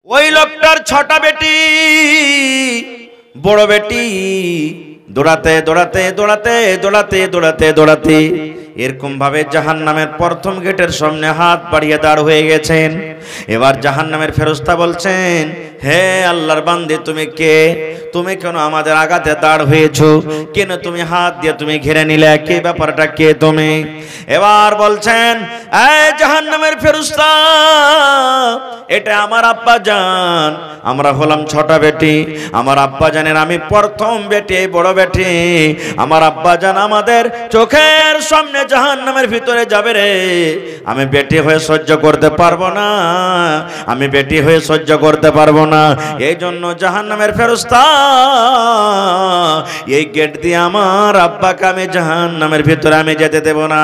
ওই লোকটার 6টা বেটি, বড় বেটি দৌড়াতে দৌড়াতে দৌড়াতে দৌড়াতে দৌড়াতে দৌড়াতে এরকম ভাবে জাহান্নামের প্রথম গেটের সামনে হাত বাড়িয়ে দাঁড় হয়ে গেছেন। এবার জাহান্নামের ফেরেশতা বলছেন, হে আল্লাহর বান্দে, তুমি কে? তুমি কেন আমাদের আগাতে দাঁড় হয়েছো? কেন তুমি হাত দিয়ে তুমি ঘিরে নিলে? কে? ব্যাপারটা কে তুমি? এবার বলছেন, এই জাহান্নামের ফেরেশতা, এটা আমার আব্বা জান, আমরা হলাম 6টা বেটি। আমার আব্বা জানের আমি প্রথম বেটি, বড় বেটি। আমার আব্বা জান আমাদের চোখের সামনে জাহান্নামের ভিতরে যাবে রে, আমি বেটি হয়ে সহ্য করতে পারবো না, আমি বেটি হয়ে সহ্য করতে পারবো না। এই জন্য জাহান্নামের ফেরেশতা এই গেট দিয়ে আমার আব্বাকে আমি জাহান্নামের ভিতরে আমি যেতে দেব না।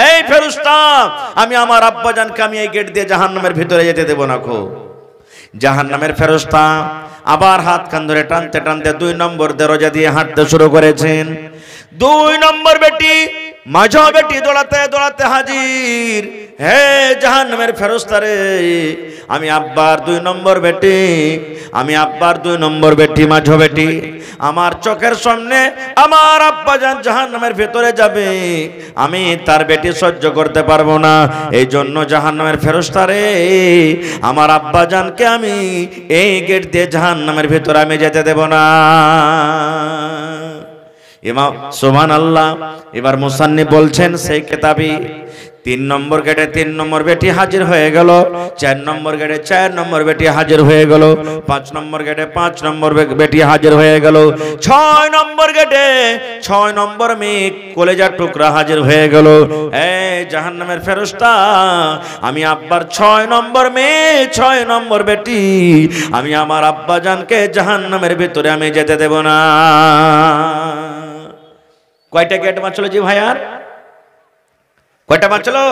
এই ফেরেশতা, আমি আমার আব্বাজানকে আমি এই গেট দিয়ে জাহান্নামের ভিতরে যেতে দেব না। খো জাহান্নামের ফেরেশতা আবার হাত কান ধরে টানতে টানতে 2 নম্বর দরজা দিয়ে হাঁটতে শুরু করেছেন। 2 নম্বর বেটি, মাঝো বেটি দৌড়াতে দৌড়াতে হাজির। হে জাহান্নামের ফেরেশতা রে, আমি আব্বার 2 নম্বর বেটি, আমি আব্বার 2 নম্বর বেটি, মাঝো বেটি। আমার চোখের সামনে আমার আব্বা জান জাহান্নামের ভেতরে যাবে, আমি তার বেটি সহ্য করতে পারবো না। এই জন্য জাহান্নামের ফেরেশতা রে, আমার আব্বা জানকে আমি এই গেট দিয়ে জাহান্নামের ভেতরে আমি যেতে দেব না। ইমাম সুবহানাল্লাহ। এবার মুসান্নিফ বলছেন সেই কিতাবি 3 নম্বর গেটে 3 নম্বর বেটি হাজির হয়ে গেল, 4 নম্বর গেটে 4 নম্বর বেটি হাজির হয়ে গেল, 5 নম্বর গেটে 5 নম্বর বেটি হাজির হয়ে গেল, 6 নম্বর গেটে 6 নম্বর মেয়ে কলেজার টুকরা হাজির হয়ে গেল। এই জাহান্নামের ফেরেশতা, আমি আব্বার 6 নম্বর মেয়ে, 6 নম্বর বেটি, আমি আমার আব্বা জানকে জাহান্নামের ভিতরে আমি যেতে দেব না। কয়টা গেট বাঁচলো জি ভাইয়ার? কয়টা বাঁচলো?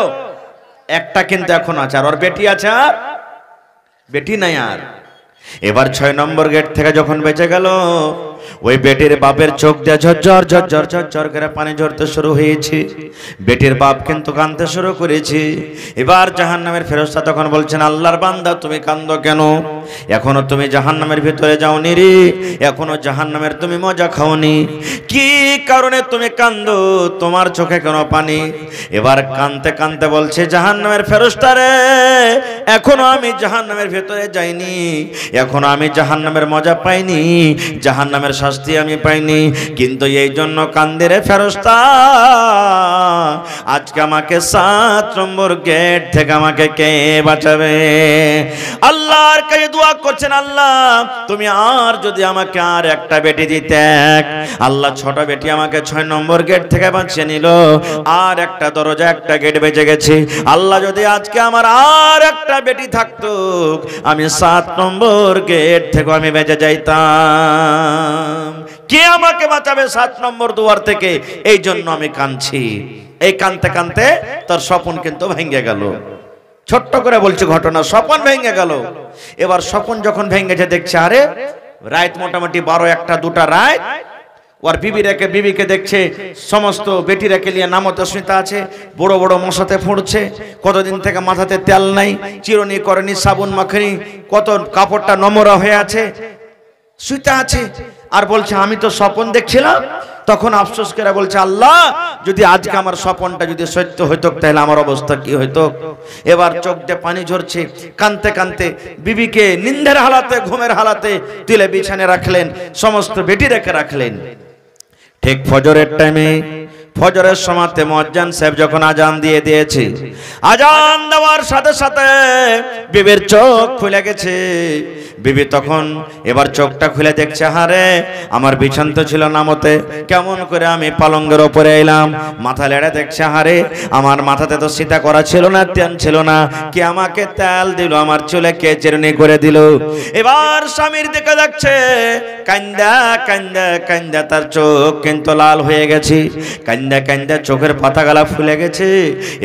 একটা কিন্তু এখন আছে, আর ওর বেটি আছে, আর বেটি নাই আর। এবার 6 নম্বর গেট থেকে যখন বেঁচে গেল, ওই বেটির বাপের চোখ দিয়ে ঝরঝর ঝরঝর ঝরঝর করে পানি ঝরতে শুরু হয়েছে। বেটির বাপ কিন্তু কাঁদতে শুরু করেছে। এবার জাহান্নামের ফেরেশতা তখন বলছেন, আল্লাহর বান্দা, তুমি কাঁদো কেন? এখনো তুমি জাহান্নামের ভিতরে যাওনি রে, এখনো জাহান্নামের তুমি মজা খাওনি, কি কারণে তুমি কাঁদো? তোমার চোখে কেন পানি? এবার কাঁদতে কাঁদতে বলছে জাহান্নামের ফেরেশতা রে, এখনো আমি জাহান্নামের ভিতরে যাইনি, এখনো আমি জাহান্নামের মজা পাইনি, জাহান্নামের শাস্তি আমি পাইনি, কিন্তু এই জন্য কান্দে রে ফেরেশতা, আজকে আমাকে 7 নম্বর গেট থেকে আমাকে কে বাঁচাবে? আল্লাহর কাছে দোয়া করছেন, আল্লাহ তুমি আর যদি আমাকে আর একটা বেটি দিতে। আল্লাহ 6টা বেটি আমাকে 6 নম্বর গেট থেকে বাঁচিয়ে নিল, আর একটা দরজা একটা গেট বেঁচে গেছে। আল্লাহ যদি আজকে আমার আর একটা বেটি থাকতো, আমি 7 নম্বর গেট থেকে আমি বেঁচে যাইতাম। কে আমাকে বাঁচাবে 7 নম্বর দুয়ার থেকে? এই জন্য আমি কাঁদছি। এই কাঁদতে কাঁদতে তার স্বপ্ন কিন্তু ভেঙে গেল। ছোট্ট করে বলছি ঘটনা, স্বপ্ন ভেঙে গেল। এবার স্বপ্ন যখন ভেঙেছে, দেখছে আরে রাত মোটামুটি 12, 1, 2টা রাত। ওর বিবিকে দেখছে সমস্ত বেটি রেখে নিয়ে নামতে শুইতে আছে, বড় বড় মশাতে ফুঁড়ছে, কতদিন থেকে মাথাতে তেল নাই, চিরুনি করেনি, সাবুন মাখেনি, কত কাপড়টা নোংরা হয়ে আছে, শুইতে আছে। আর বলছে আমি তো স্বপ্ন দেখছিলাম। তখন আফসোস করে বলছে, আল্লাহ যদি আজকে আমার স্বপ্নটা যদি সত্য হইতো, তাহলে আমার অবস্থা কি হইতো? এবার চোখ দিয়ে পানি ঝরছে, কাঁদতে কাঁদতে বিবিকে নিন্দের হালাতে, ঘুমের হালাতে তুলে বিছানে রাখলেন, সমস্ত বেটি রেখে রাখলেন। ঠিক ফজরের টাইমে, ফজরের সময়তে মুয়াজ্জিন সাহেব যখন আজান দিয়ে দিয়েছে, আজান দেওয়ার সাথে সাথে বিবির চোখ খুলে গেছে। বিবি তখন এবার চোখটা খুলে দেখছে, হারে আমার বিছান তো ছিল নামতে, কেমন করে আমি পালঙ্গের ওপরে এলাম? মাথা লেড়ে দেখছে, হারে আমার মাথাতে তো সিতা করা ছিল না, তেল ছিল না, কে আমাকে তেল দিল? আমার চুলে কে চিরুনি করে দিল? এবার স্বামীর দিকে দেখছে, কান্দা কান্দা কান্দা তার চোখ কিন্তু লাল হয়ে গেছে। কান্দা কান্দা চোখের পাতাগুলা ফুলে গেছে।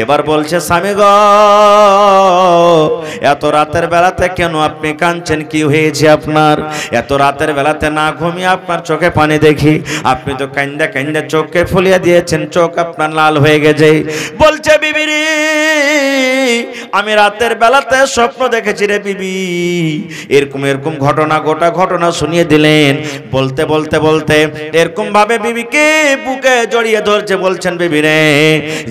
এবার বলছে স্বামী গো, এত রাতের বেলাতে কেন আপনি কাঁদছেন? কি হয়েছে আপনার? এত রাতের বেলাতে না ঘুমিয়ে আপনার চোখে পানি দেখি, আপনি তো কান্দা কান্দা চোখকে ফুলিয়ে দিয়েছেন, চোখ আপনার লাল হয়ে গেছে। বলছে বিবি রে, আমি রাতের বেলাতে স্বপ্ন দেখেছি রে বিবি। এরকম এরকম ঘটনা, গোটা ঘটনা শুনিয়ে দিলেন। বলতে বলতে বলতে এরকম ভাবে বিবিকে বুকে জড়িয়ে ধরছে। বলছেন বিবি রে,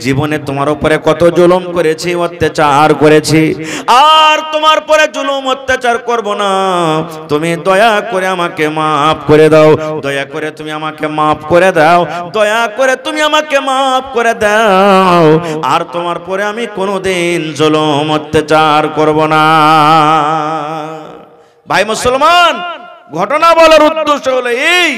জীবনে তোমার উপরে কত জুলুম করেছি, অত্যাচার করেছি, আর তোমার পরে জুলুম অত্যাচার করব না। তুমি দয়া করে আমাকে মাফ করে দাও, দয়া করে তুমি আমাকে মাফ করে দাও, দয়া করে তুমি আমাকে মাফ করে দাও। আর তোমার পরে আমি কোনোদিন জুলুম অত্যাচার করব না। ভাই মুসলমান, ঘটনা বলার উদ্দেশ্য হলো এই,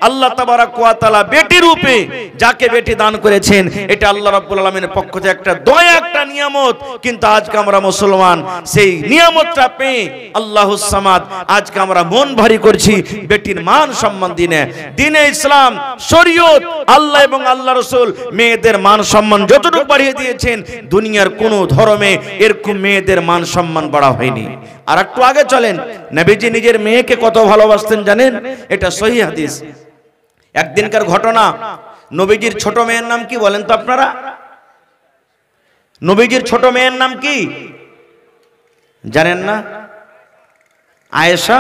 আল্লাহ তাবারাক ওয়া তাআলা বেটি রূপে যাকে বেটি দান করেছেন, এটা আল্লাহ রাব্বুল আলামিনের পক্ষ থেকে একটা দয়া, একটা নিয়ামত। কিন্তু আজকে আমরা মুসলমান সেই নিয়ামতটা পেয়ে আল্লাহুস সামাদ, আজকে আমরা মন ভারী করছি বেটির মান সম্মান দিনে। দিনে ইসলাম, শরীয়ত, আল্লাহ এবং আল্লাহ রাসূল মেয়েদের মান সম্মান যতটুকু বাড়িয়ে দিয়েছেন, দুনিয়ার কোনো ধর্মে এরকম মেয়েদের মান সম্মান বাড়া হয়নি। আর একটু আগে চলেন, নবীজি নিজের মেয়েকে কত ভালোবাসতেন জানেন? এটা সহিহ হাদিস। একদিনকার ঘটনা, নবীজির ছোট মেয়ের নাম কি বলেন তো আপনারা? নবীজির ছোট মেয়ের নাম কি জানেন না? আয়েশা।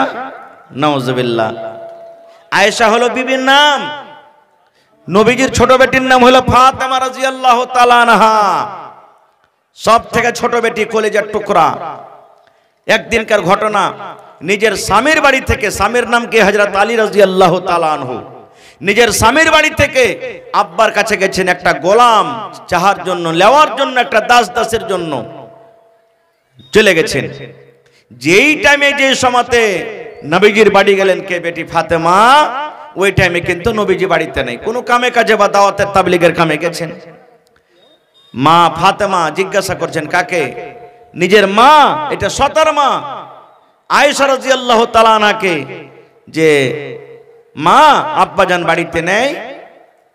নাউজুবিল্লাহ। আয়েশা হলো বিবির নাম। নবীজির ছোট বেটির নাম হলো ফাতেমা রাদিয়াল্লাহু তাআলা আনহা। সব থেকে ছোট বেটি, কলিজার টুকরা। একদিনকার ঘটনা, নিজের স্বামীর বাড়ি থেকে, স্বামীর নাম কি হযরত আলী রাদিয়াল্লাহু তাআলা আনহু, নিজের স্বামীর বাড়ি থেকে আব্বার কাছে গেছেন একটা গোলাম চাহার জন্য, নেওয়ার জন্য, একটা দাস দাসের জন্য চলে গেছেন। যেই টাইমে, যে সময়তে নবীজির বাড়ি গেলেন কে? বেটি ফাতেমা। ওই টাইমে কিন্তু নবীজি বাড়িতে নেই, কোনো কামে কাজে বা দাওয়াতের তাবলীগের কামে গেছেন। মা ফাতেমা জিজ্ঞাসা করছেন কাকে? নিজের মা, এটা সতার মা আয়েশা রাদিয়াল্লাহু তাআলা আনহাকে, যে মা আব্বাজান বাড়িতে নেই।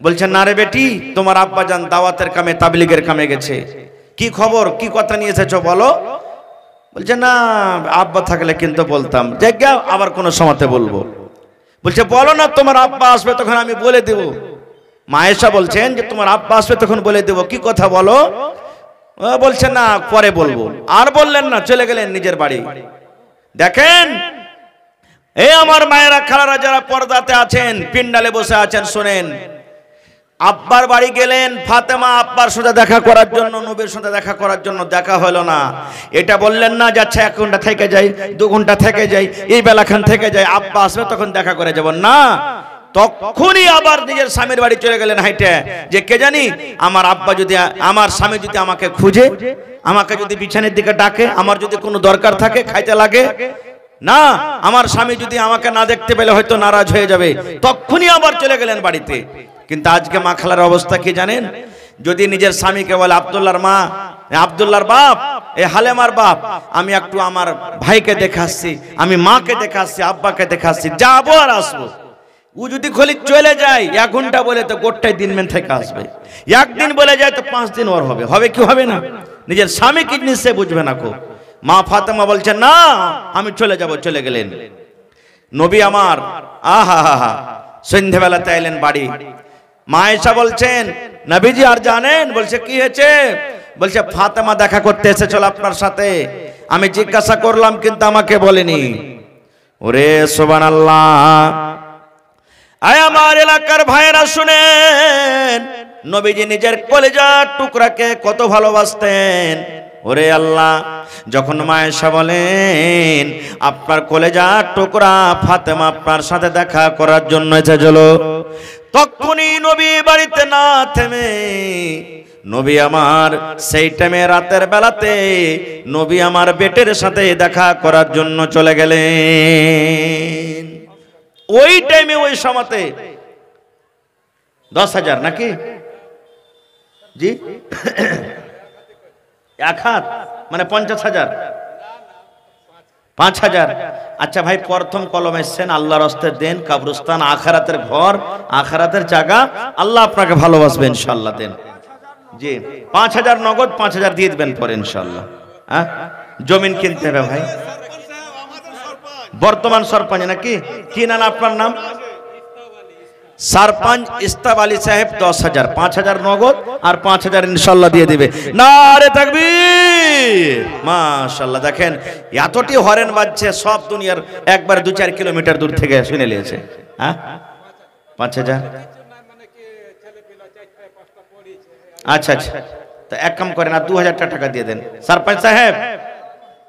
বলছেন না রে বেটি, তোমার আব্বাজান দাওয়াতের কামে, তাবলীগের কামে গেছে। কি খবর, কি কথা নিয়ে এসেছো বলো? বলছে না, আব্বা থাকলে কিন্তু বলতাম, জায়গা আবার কোনো সময়তে বলবো। বলছে বলো না, তোমার আব্বা আসবে তখন আমি বলে দেব। মা আয়েশা বলছেন যে তোমার আব্বা আসবে তখন বলে দেব, কি কথা বলো? বলছে না, পরে বলবো। আর বললেন না, চলে গেলেন নিজের বাড়ি। দেখেন, এই আমার মায়েরা, খালারা, যারা পর্দাতে আছেন, পিন্ডালে বসে আছেন, শুনেন। আব্বার বাড়ি গেলেন ফাতেমা আব্বার সাথে দেখা করার জন্য, নবীর সাথে দেখা করার জন্য। দেখা হলো না। এটা বললেন না যে আচ্ছা 1 ঘন্টা থেকে যাই, 2 ঘন্টা থেকে যাই, এই বেলাখান থেকে যাই, আব্বা আসবে তখন দেখা করে যাব না। তখনই আবার নিজের স্বামীর বাড়ি চলে গেলেন হাইটে, যে কে জানি আমার আব্বা যদি, আমার স্বামী যদি আমাকে খুঁজে, আমাকে যদি বিছানের দিকে ডাকে, আমার যদি কোনো দরকার থাকে, খাইতে লাগে না, আমার স্বামী যদি আমাকে না দেখতে পেলে হয়তো নারাজ হয়ে যাবে, তখনই আবার চলে গেলেন বাড়িতে। কিন্তু আজকে মা খালার অবস্থা কি জানেন? যদি নিজের স্বামীকে বলে আব্দুল্লাহর মা, আব্দুল্লাহর বাপ, এ হালেমার বাপ, আমি একটু আমার ভাইকে দেখাচ্ছি, আমি মাকে দেখাচ্ছি, আব্বাকে দেখাচ্ছি, যাবো আর আসবো। ও যদি খলি চলে যায় 1 ঘন্টা বলে তো গোটাই দিন মেন থেকে আসবে। একদিন বলে যায় তো 5 দিন ওর হবে, হবে কি হবে না? নিজের স্বামী কি জিনিস সে বুঝবে না কো। মা ফাতেমা বলছেন না, আমি চলে যাব। চলে গেলেন। নবী আমার আহা হা হা সন্ধ্যাবেলাতে এলেন বাড়ি। মা আয়েশা বলছেন নবীজি আর জানেন? বলছে কি হয়েছে? বলছে ফাতেমা দেখা করতে এসেছিল আপনার সাথে, আমি জিজ্ঞাসা করলাম কিন্তু আমাকে বলেনি। ওরে সুবহানাল্লাহ। আয় আমার এলাকার ভাইয়েরা শুনেন, নবীজি নিজের কলিজার টুকরাকে কত ভালোবাসতেন। ওরে আল্লাহ, যখন মা আয়েশা বলেন আপনার কলিজার টুকরা ফাতেমা আপনার সাথে দেখা করার জন্য এসেছিল, তখনই নবী বাড়িতে না থেমে, নবী আমার সেই টাইমে রাতের বেলাতে নবী আমার বেটের সাথে দেখা করার জন্য চলে গেলেন। ওই টাইমে, ওই সময়তে 10,000 নাকি জি 1 হাত মানে 50,000, 5,000, আচ্ছা ভাই, প্রথম কলম এসছেন, আল্লাহর রাস্তায় দেন, কবরস্থান আখিরাতের ঘর, আখিরাতের জায়গা, আল্লাহ আপনাকে ভালোবাসবে ইনশাআল্লাহ। দেন জি, 5000 নগদ, 5000 দিয়ে দিবেন পরে ইনশাআল্লাহ। হ্যাঁ, জমিন কিনতে হবে ভাই। বর্তমান সরপঞ্চ নাকি? কি নাম আপনার? নাম सरपंच इस्ताब आली साहेब 10,000, 5,000 नगद और 5,000 इंशाल्लाह दिए दिबे। नारे तकबीर, माशाल्लाह। देखें এতটি হরেন বাজছে, সব দুনিয়ার একবার 2-4 কিলোমিটার দূর থেকে শুনে নিয়েছে। হ্যাঁ, 5,000। अच्छा अच्छा, तो एक कम करें ना, 2,000 টাকা দিয়ে দেন सरपंच साहेब,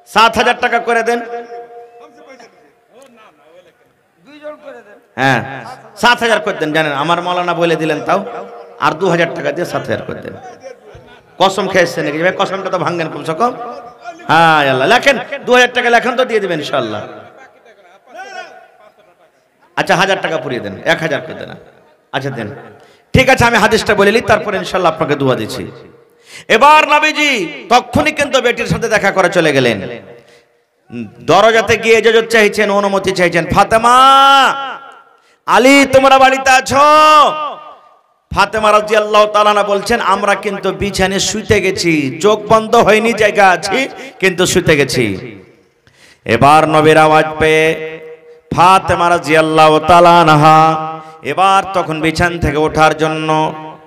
7,000 টাকা করে দেন। হ্যাঁ, 7,000 করে দেন। জানেন আমার মৌলানা বলে দিলেন, তাও আর 2,000 টাকা দিয়ে 7,000 করে দেন। কসম খেয়েছেন নাকি ভাই? কসমটা তো ভাঙেন কমসে কম। হ্যাঁ আল্লাহ, লেখেন 2,000 টাকা লেখেন তো দিয়ে দিবেন ইনশাআল্লাহ। আচ্ছা 1,000 টাকা পুরিয়ে দেন, 1,000 করে দেন। আচ্ছা দেন, ঠিক আছে, আমি হাদিসটা বলে নিই, তারপর ইনশাআল্লাহ আপনাকে দোয়া দিচ্ছি। এবার নবীজি তখনই কিন্তু বেটির সাথে দেখা করে চলে গেলেন। দরজাতে গিয়ে যে চাইছেন, অনুমতি চাইছেন, ফাতেমা, আলী তোমরা বাড়িতে আছো? ফাতেমা রাদিয়াল্লাহু তাআলা আনহা বলছেন, আমরা কিন্তু বিছানায় শুতে গেছি, চোখ বন্ধ হয়নি, জায়গা আছি, কিন্তু শুতে গেছি। এবার নবীর আওয়াজ পেয়ে ফাতেমা রাদিয়াল্লাহু তাআলা আনহা এবার তখন বিছানা থেকে ওঠার জন্য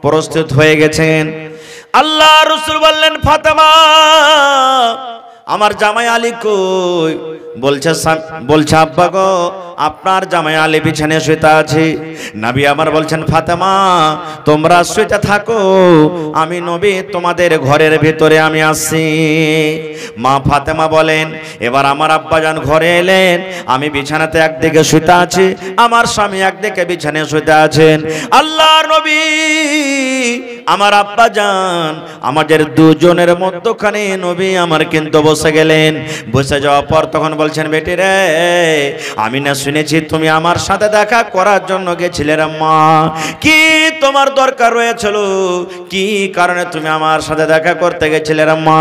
প্রস্তুত হয়ে গেছেন। আল্লাহ রাসূল বললেন, ফাতেমা, আমার জামাই আলী কই? বলছে আব্বা গো, আপনার জামাই আলী বিছানায় শুতে আছে। নবী আমার বলছেন, ফাতেমা তোমরা শুতে থাকো, আমি নবী তোমাদের ঘরের ভিতরে আমি আসছি। মা ফাতেমা বলেন, এবার আমার আব্বাজান ঘরে এলেন, আমি বিছানাতে একদিকে শুতে আছি, আমার স্বামী একদিকে বিছানায় শুতে আছেন। আল্লাহর নবী আমার আব্বাজান আমাদের দুজনের মধ্যখানে নবী আমার কিন্তু বসে গেলেন। বসে যাওয়ার পর তখন বলছেন, বেটি রে, আমি না শুনেছি তুমি আমার সাথে দেখা করার জন্য গেছিলে রে মা, কি তোমার দরকার রয়েছিল, কি কারণে তুমি আমার সাথে দেখা করতে গেছিলে রে মা?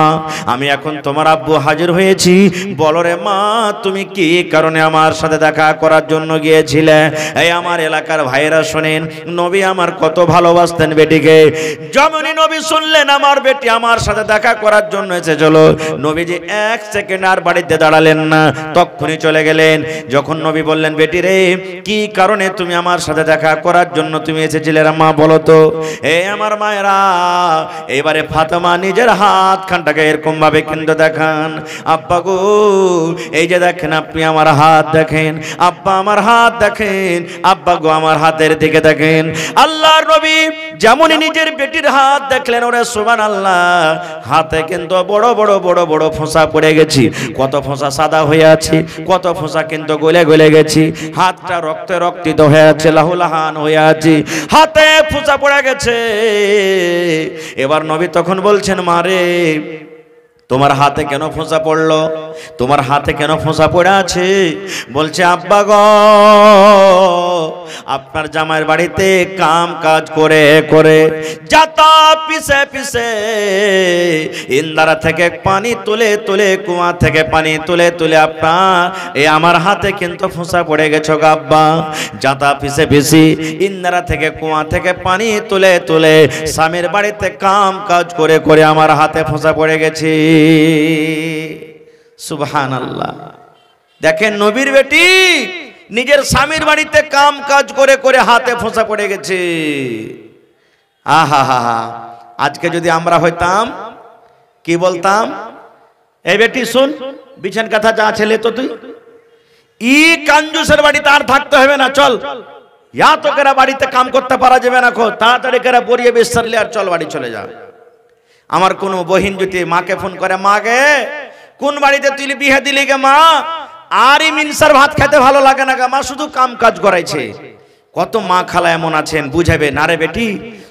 আমি এখন তোমার আব্বু হাজির হয়েছি, বলো রে মা, তুমি কি কারণে আমার সাথে দেখা করার জন্য গিয়েছিলে? এই আমার এলাকার ভাইরা শোনেন, নবী আমার কত ভালোবাসতেন বেটিকে। যেমনই নবী শুনলেন আমার বেটি আমার সাথে দেখা করার জন্য এসেছিল, নবীজি 1 সেকেন্ড আর বাড়িতে দাঁড়ালেন না, তখনই চলে গেলেন। যখন নবী বললেন, বেটি রে, কি কারণে তুমি আমার সাথে দেখা করার জন্য তুমি এসেছিলে রে মা, বলো তো। এই আমার মায়েরা, এবারে ফাতেমা নিজের হাত খানটাকে এরকম ভাবে কিন্তু দেখান, আব্বা গো, এই যে দেখেন, আপনি আমার হাত দেখেন, আব্বা আমার হাত দেখেন, আব্বা গো আমার হাতের দিকে দেখেন। আল্লাহর নবী যেমনই নিজের বেটির হাত দেখলেন, ওরে সুবহানাল্লাহ, হাতে কিন্তু বড় বড় বড় বড় ফোঁসা পড়ে গেছি, কত ফোঁসা সাদা হয়ে আছে, কত ফোঁসা কিন্তু গলে গলে গেছি, হাতটা রক্তে রক্তিত হয়ে আছে, লাহুলাহান হয়ে আছে, হাতে ফোঁসা পড়ে গেছে। এবার নবী তখন বলছেন, মারে তোমার হাতে কেন ফোঁসা পড়লো, তোমার হাতে কেন ফোঁসা পড়ে আছে? বলছে, আব্বা গো, আপনার জামাইয়ের বাড়িতে কাম কাজ করে করে যাতা পিছে পিছে ইন্দারা থেকে পানি তুলে তুলে, কুয়া থেকে পানি তুলে তুলে আপনার এই আমার হাতে কিন্তু ফোঁসা পড়ে গেছো গো আব্বা। যাতা পিছে পিছে ইন্দারা থেকে কুয়া থেকে পানি তুলে তুলে স্বামীর বাড়িতে কাম কাজ করে করে আমার হাতে ফোঁসা পড়ে গেছে। সুবহানাল্লাহ। দেখেন নবীর বেটি নিজের স্বামীর বাড়িতে কাম কাজ করে করে হাতে ফোঁসা পড়ে গেছে। আহা হা হা, আজকে যদি আমরা হইতাম কি বলতাম, এই বেটি শুন, বিছান কথা যা ছেলে তো তুই ই কাঞ্জুসের বাড়িতে আর থাকতে হবে না, চল ইয়া তো কেরা বাড়িতে কাম করতে পারা যাবে না, খো তাড়াতাড়ি কেরা বরিয়ে বিস্তারলে আর চল বাড়ি চলে যা। আমার কোনো বহিন যদি মাকে ফোন করে, মা গে কোন বাড়িতে তুই বিয়ে দিলি গে মা, আর মিনসার ভাত খেতে ভালো লাগে না গে মা, শুধু কাম কাজ করাইছে। কত মা খালা এমন আছেন, বুঝাবে না রে বেটি,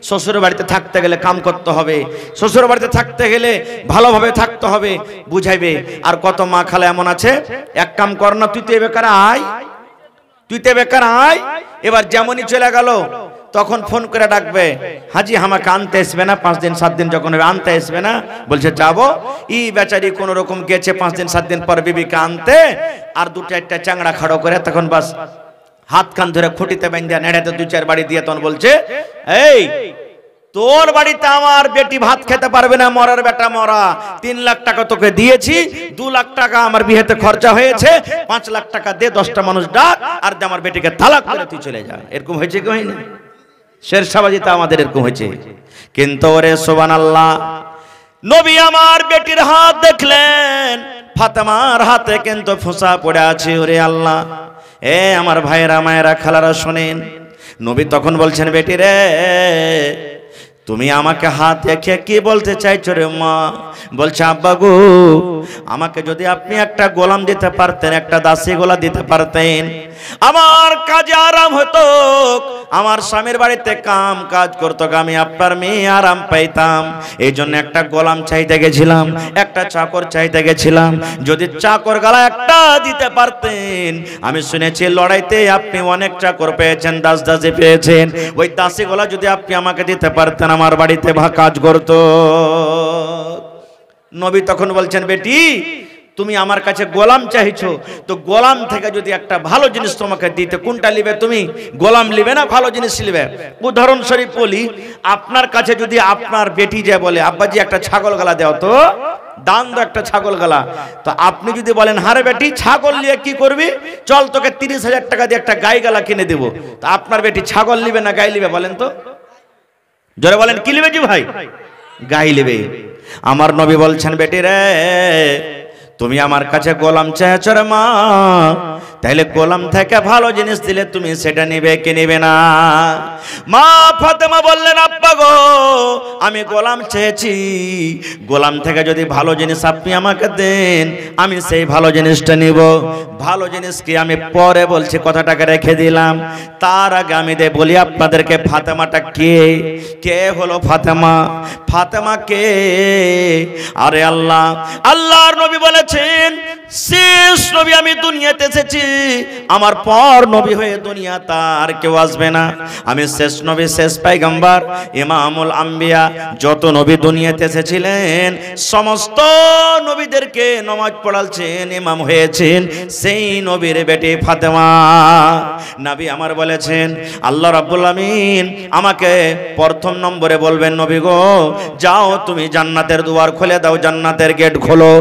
শ্বশুর বাড়িতে থাকতে গেলে কাম করতে হবে, শ্বশুর বাড়িতে থাকতে গেলে ভালোভাবে থাকতে হবে, বুঝাইবে। আর কত মা খালা এমন আছে, এক কাম কর না, তুই তো বেকার আয়, তুই তো বেকার আয়। এবার যেমনই চলে গেল তখন ফোন করে ডাকবে, হাজি আমাকে আনতে আসবে না, 5 দিন 7 দিন যখন আনতে আসবে না, বলছে যাবো। ই বেচারি কোন রকম গেছে 5 দিন 7 দিন পর বিবিকে আনতে, আর দু চারটা চাংড়া খাড়ো করে তখন বাস হাত কান ধরে খুঁটিতে বেঁধে নেড়াতে দু চার বাড়ি দিয়ে তখন বলছে, এই তোর বাড়িতে আমার বেটি ভাত খেতে পারবে না, মরার বেটা মরা। 3 লাখ টাকা তোকে দিয়েছি, 2 লাখ টাকা আমার বিয়েতে খরচা হয়েছে, 5 লাখ টাকা দে, 10টা মানুষ ডাক, আর দে আমার বেটিকে তালাক করে তুই চলে যা। এরকম হয়েছে কি হয়নি? শেরশাহবাজিতে আমাদের এরকম হয়েছে। কিন্তু ওরে সুবহানাল্লাহ, নবী আমার বেটির হাত দেখলেন, ফাতেমার হাতে কিন্তু ফোঁসা পড়ে আছে। ওরে আল্লাহ, এ আমার ভাইয়েরা মায়েরা খালারা শোনেন, নবী তখন বলছেন, বেটি রে তুমি আমাকে হাত দেখে কি বলতে চাইছো রে মা? বলছে, আব্বা গো, আমাকে যদি আপনি একটা গোলাম দিতে পারতেন, একটা দাসী গোলা দিতে পারতেন, আমার কাজে আরাম হতো, আমার স্বামীর বাড়িতে কাম কাজ করতো, আমি আপনার মেয়ে আরাম পাইতাম। এই জন্য একটা গোলাম চাইতে গেছিলাম, একটা চাকর চাইতে গেছিলাম। যদি চাকর গালা একটা দিতে পারতেন, আমি শুনেছি লড়াইতে আপনি অনেক চাকর পেয়েছেন, দাস দাসী পেয়েছেন, ওই দাসী গোলা যদি আপনি আমাকে দিতে পারতেন, আমার বাড়িতে কাজ করতো। নবী তখন বলছেন, বেটি তুমি আমার কাছে গোলাম চাইছো, তো গোলাম থেকে যদি একটা ভালো জিনিস তোমাকে দিতে, কোনটা নিবে তুমি? গোলাম নিবে না ভালো জিনিস নিবে? উদাহরণস্বরূপ বলি, আপনার কাছে যদি আপনার বেটি যে বলে, আব্বাজি একটা ছাগল গালা দাও তো, দান দাও একটা ছাগল গালা, তো আপনি যদি বলেন, হারে বেটি ছাগল নিয়ে কি করবি, চল তোকে 30,000 টাকা দিয়ে একটা গাই গালা কিনে দেবো, তো আপনার বেটি ছাগল নিবে না গাই নিবে বলেন তো? জোরে বলেন, কি নিবে জি ভাই? গাই নিবে। আমার নবী বলছেন, বেটি রে তুমি আমার কাছে গোলাম চেয়েছো রে মা, তাইলে গোলাম থেকে ভালো জিনিস দিলে তুমি সেটা নিবে কি নিবে না? মা ফাতেমা বললেন, আব্বা গো আমি গোলাম চেয়েছি, গোলাম থেকে যদি ভালো জিনিস আপনি আমাকে দেন, আমি সেই ভালো জিনিসটা নিব। ভালো জিনিস কি আমি পরে বলছি, কথাটাকে রেখে দিলাম। তার আগে আমি বলি আপনাদেরকে, ফাতেমাটা কে? কে হলো ফাতেমা? ফাতেমা কে? আরে আল্লাহ, আল্লাহর নবী বলেছেন, শেষ নবী আমি দুনিয়াতে এসেছি, আমার পর নবী হয়ে দুনিয়া তার কেউ আসবে না। আমি শেষ নবী, শেষ পয়গম্বর, ইমামুল আম্বিয়া। যত নবী দুনিয়াতে এসেছিলেন, সমস্ত নবীদেরকে নামাজ পড়ালছেন, ইমাম হয়েছেন সেই নবীর বেটি ফাতেমা। নবী আমার বলেছেন, আল্লাহ রাব্বুল আমিন আমাকে প্রথম নম্বরে বলবেন, নবী গো যাও তুমি জান্নাতের দুয়ার খুলে দাও, জান্নাতের গেট খোলো।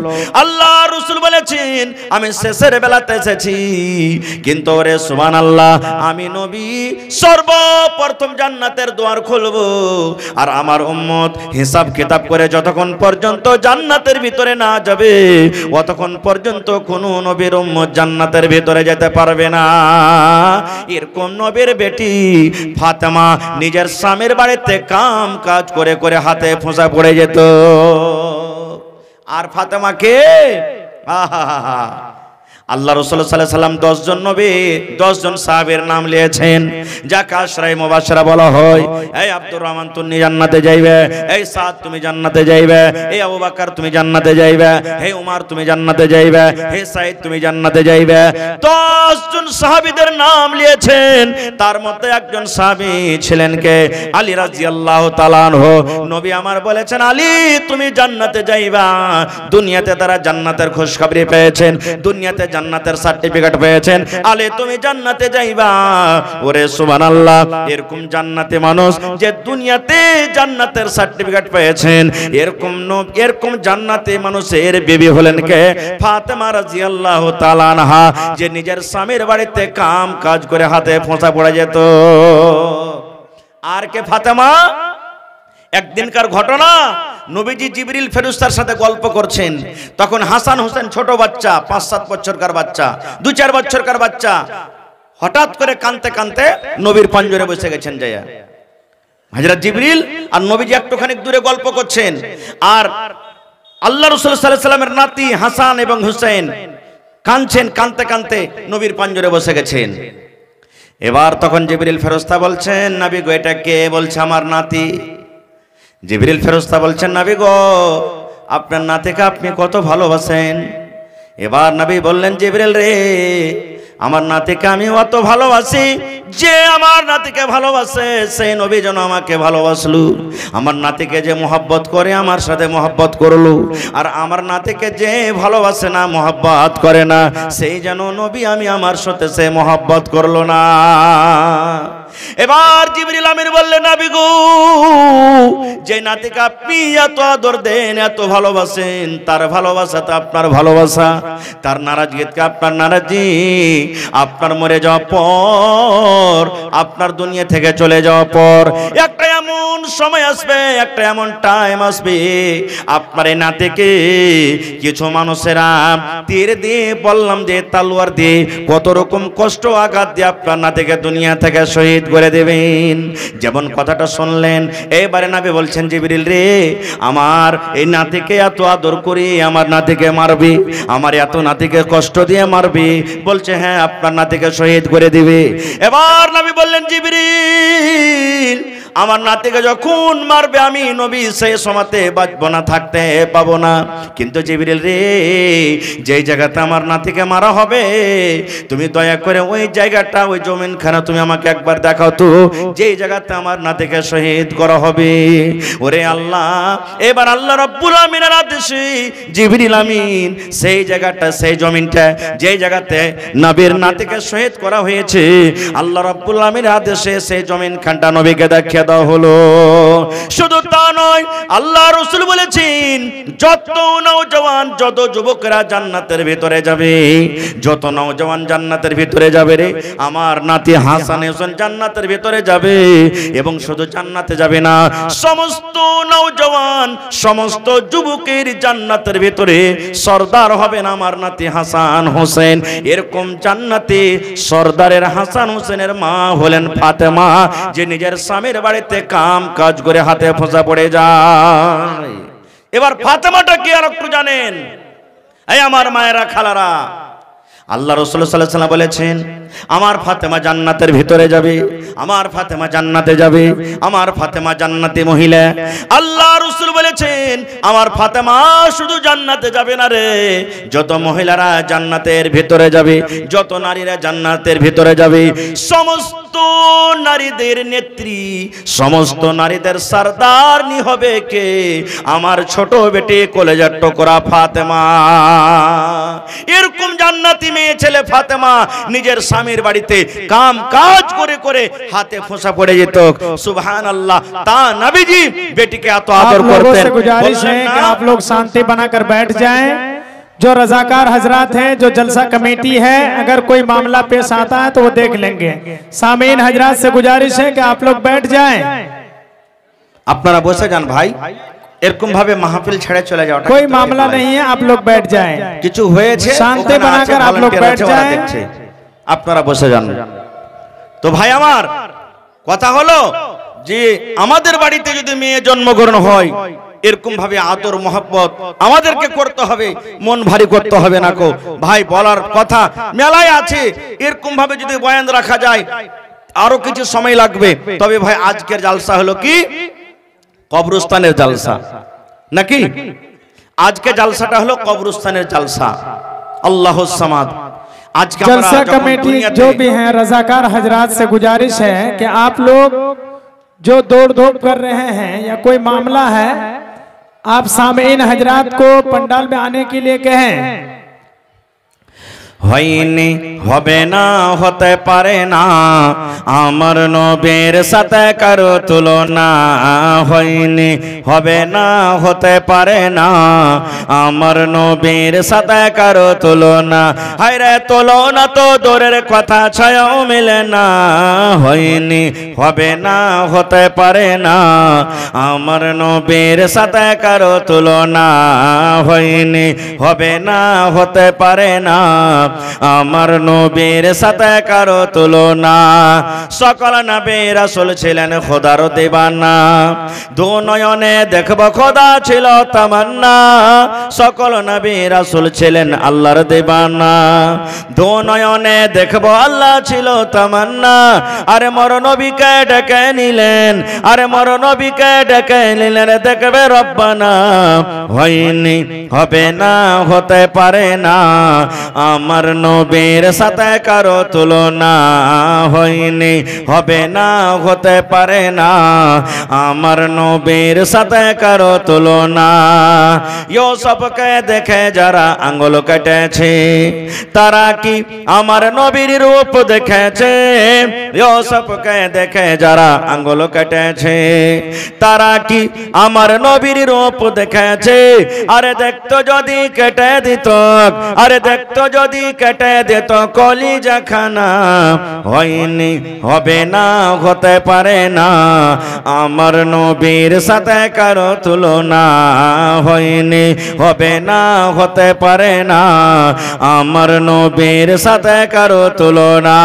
আল্লাহ রাসূল বলেছেন, আমি শেষের বেলাতে এসেছি, কিন্তু ওরে সুবহানাল্লাহ, আমি নবী সর্বপ্রথম জান্নাতের দুয়ার খুলবো, আর আমার উম্মত হিসাব কিতাব করে যতক্ষণ পর্যন্ত জান্নাতের ভিতরে না যাবে, অতক্ষণ পর্যন্ত কোন নবীর উম্মত জান্নাতের ভিতরে যেতে পারবে না। এরকম নবীর বেটি ফাতেমা নিজের স্বামীর বাড়িতে কাম কাজ করে করে হাতে ফোঁসা পড়ে যেত। আর ফাতেমাকে আল্লাহ রাসূল সাল্লাল্লাহু আলাইহি সাল্লাম 10 জন নবী 10 জন সাহাবীর নাম লিয়েছেন, যাকে আশরায়ে মুবাশশারা বলা হয়। এই আব্দুর রহমান তুমি জান্নাতে যাইবে, এই সাদ তুমি জান্নাতে যাইবে, এই আবু বকর তুমি জান্নাতে যাইবে, হে উমর তুমি জান্নাতে যাইবে, হে সাঈদ তুমি জান্নাতে যাইবে। 10 জন সাহাবীদের নাম লিয়েছেন। তার মধ্যে একজন সাহাবী ছিলেন কে? আলী রাদিয়াল্লাহু তাআলা আনহু। নবী আমার বলেছেন, আলী তুমি জান্নাতে যাইবা। দুনিয়াতে তারা জান্নাতের খুশখবরি পেয়েছেন, দুনিয়াতে জান্নাতের সার্টিফিকেট পেয়েছেন, আলে তুমি জান্নাতে যাইবা। ওরে সুবহানাল্লাহ, এরকম জান্নাতে মানুষ যে দুনিয়াতে জান্নাতের সার্টিফিকেট পেয়েছেন, এরকম জান্নাতে মানুষের বিবি হলেন কে? ফাতেমা রাদিয়াল্লাহু তাআলা আনহা, যে নিজের স্বামীর বাড়িতে কাম কাজ করে হাতে ফোঁসা পড়ে যেত। আর কে ফাতেমা? একদিনকার ঘটনা, নবীজি জিবরিল ফেরেশতার সাথে গল্প করছেন, তখন হাসান হোসেন ছোট বাচ্চা, 5-7 বছরকার বাচ্চা, 2-4 বছরকার বাচ্চা, হঠাৎ করে কাঁদতে কাঁদতে নবীর পাঞ্জরে বসে গেছেন যায়া। হযরত জিবরিল আর নবীজি একটুখানি দূরে গল্প করছেন, আর আল্লাহ রাসূল সাল্লাল্লাহু আলাইহি সাল্লামের নাতি হাসান এবং হুসাইন কাঁদছেন, কাঁদতে কাঁদতে নবীর পাঞ্জরে বসে গেছেন। এবার তখন জিবরিল ফেরেশতা বলছেন, নবী গো এটা কে? বলছে আমার নাতি। জিবরিল ফেরেশতা বলছেন, নবী গো আপনার নাতিকে আপনি কত ভালোবাসেন। এবার নবী বললেন, জিবরিল রে আমার নাতিকে আমি অত ভালোবাসি, যে আমার নাতিকে ভালোবাসে সেই নবী যেন আমাকে ভালোবাসলো। আমার নাতিকে যে মহব্বত করে আমার সাথে মহব্বত করলো, আর আমার নাতিকে যে ভালোবাসে না, মহব্বত করে না, সেই যেন নবী আমি আমার সাথে সে মহব্বত করলো না। এবার জিবরিল আমিন বললেন, নবী গো, যে নাতিকে আপনি এত আদর দেন, এত ভালোবাসেন, তার ভালোবাসাটা আপনার ভালোবাসা, তার নারাজগিকে আপনার নারাজি, আপনার মরে যাওয়ার পর, আপনার দুনিয়া থেকে চলে যাওয়ার পর একটা এমন সময় আসবে, একটা এমন টাইম আসবে, আপনার এই নাতিকে কিছু মানুষেরা তীর দিয়ে, বললাম যে তলোয়ার দিয়ে, কত রকম কষ্ট আঘাত দিয়ে আপনার নাতিকে দুনিয়া থেকে শহীদ করে দেবেন। যেমন কথাটা শুনলেন, এবারে নবী বলছেন, জিবরিল রে, আমার এই নাতিকে এত আদর করি, আমার নাতিকে মারবি, আমার এত নাতিকে কষ্ট দিয়ে মারবি? বলছে হ্যাঁ, আপনার নাতিকে শহীদ করে দিবে। এবার নবী বললেন, জিবরিল, আমার নাতিকে যখন মারবে আমি নবী সেই সময়তে বাঁচবো না, থাকতে পাবো না। কিন্তু জিবরিল রে, যেই জায়গাতে আমার নাতিকে মারা হবে, তুমি দয়া করে ওই জায়গাটা, ওই জমিনখানা তুমি আমাকে একবার দেখাও তো, যেই জায়গাতে আমার নাতিকে শহীদ করা হবে। ওরে আল্লাহ, এবার আল্লাহ রাব্বুল আমিনের আদেশে জিবরিল আমিন সেই জায়গাটা, সেই জমিনটা, যেই জায়গাতে নবীর নাতিকে শহীদ করা হয়েছে, আল্লাহ রাব্বুল আমিনের আদেশে সেই জমিনখানটা নবীকে দেখিয়ে দেওয়া হলো। শুধু তা নয়, আল্লাহ রাসূল বলেছেন, যত নওজওয়ান, যত যুবকরা জান্নাতের ভিতরে যাবে, যত নওজওয়ান জান্নাতের ভিতরে যাবে রে, আমার নাতি হাসান হোসেন জান্নাতের ভিতরে যাবে। এবং শুধু জান্নাতে যাবে না, সমস্ত নওজওয়ান, সমস্ত যুবকের জান্নাতের ভিতরে সরদার হবেন আমার নাতি হাসান হোসেন। এরকম জান্নাতে সরদারের হাসান হোসেনের মা হলেন ফাতেমা, যে নিজের স্বামীর বাড়িতে কাম কাজ করে হাতে ফোঁসা পড়ে যায়। এবার ফাতেমাটা কি আর একটু জানেন? এই আমার মায়েরা, খালারা, আল্লাহ রাসূল সাল্লাল্লাহু আলাইহি ওয়াসাল্লাম বলেছেন, আমার ফাতেমা জান্নাতের ভিতরে যাবে, আমার ফাতেমা জান্নাতে যাবে, আমার ফাতেমা জান্নাতি মহিলা। আল্লাহ রাসূল বলেছেন, আমার ফাতেমা শুধু জান্নাতে যাবে না রে, যত মহিলারা জান্নাতের ভিতরে যাবে, যত নারীরা জান্নাতের ভিতরে যাবে, সমস্ত নারীদের নেত্রী, সমস্ত নারীদের সরদারনি হবে কে? আমার ছোট বেটি, কলেজার টুকরা ফাতেমা। এরকম জান্নাতি মেয়ে ছেলে ফাতেমা নিজের স্বামীর বাড়িতে কাম কাজ করে করে হাতে ফোঁসা পড়ে যেত। সুবহানাল্লাহ। তা নবীজি বেটিকে এত আদর করতেন। गुजारिश है कि आप लोग शांति बनाकर बैठ जाएं। जो रजाकार हजरात हैं, जो जलसा कमेटी है, अगर कोई मामला पेश आता है तो वो देख लेंगे। सामीन हजरात से गुजारिश है कि आप लोग बैठ जाएं। আপনারা বসে যান ভাই, এরকম ভাবে মাহফিল ছেড়ে চলে যাওয়াটা कोई मामला नहीं है, आप लोग बैठ जाएं। কিছু হয়েছে, शांति बनाकर आप लोग बैठ जाएं। আপনারা বসে যান। তো ভাই আমার কথা হলো যে আমাদের বাড়িতে যদি মেয়ে জন্মগ্রহণ হয়, এরকম ভাবে আদর মহব্বত আমাদেরকে করতে হবে, মন ভারী করতে হবে না কো ভাই। বলার কথা মেলায় আছে, এরকম ভাবে যদি বয়ান রাখা যায় আরো কিছু সময় লাগবে। তবে ভাই আজকের জালসা হলো কি কবরস্থানের জালসা নাকি? আজকে জালসাটা হলো কবরস্থানের জালসা। আল্লাহুস সামাদ। आज का जलसा कमेटी जो भी हैं, रजाकार हजरात से गुजारिश है कि आप लोग जो दौड़ धूप कर रहे हैं या कोई मामला है, आप सामीन हजरात को पंडाल में आने के लिए कहें। হয়নি হবে না, হতে পারে না, আমার নবীর সাথে কারো তুলনা। হয়নি হবে না, হতে পারে না, আমার নবীর সাথে কারো তুলনা। হায়রে তুলনা তো দূরের কথা, ছায়াও মিলে না। হয়নি হবে না, হতে পারে না, আমার নবীর সাথে কারো তুলনা। হয়নি হবে না, হতে পারে না, আমার নবীর সাথে কারো তুলনা। সকল নবী রাসূল ছিলেন খোদার দিবানা, দু নয়নে দেখব খোদা ছিল তামান্না। সকল নবী রাসূল ছিলেন আল্লাহর দিবানা, দু নয়নে দেখব আল্লাহ ছিল তামান্না। আরে মর নবীকে ডেকে নিলেন, আরে মর নবীকে ডেকে নিলেন, দেখবে রব্বানা। হয়নি হবে না, হতে পারে না, আমার আমার নবীর সাথে কারো তুলনা হয়নি, হবে না, হতে পারে না, আমার নবীর সাথে কারো তুলনা। ইউসুফকে দেখে যারা আঙ্গুল কেটেছে তারা কি আমার নবীর রূপ দেখেছে? ইউসুফকে দেখে যারা আঙ্গুল কেটেছে তারা কি আমার নবীর রূপ দেখেছে? আরে দেখতো যদি কেটে দিত, আরে দেখতো যদি কেটে দিত কলিজা খানা, হয়নি, হবে না, হতে পারে না, আমার নবীর সাথে কারো তুলনা হয়নি, হবে না, হতে পারে না, আমার নবীর সাথে কারো তুলনা।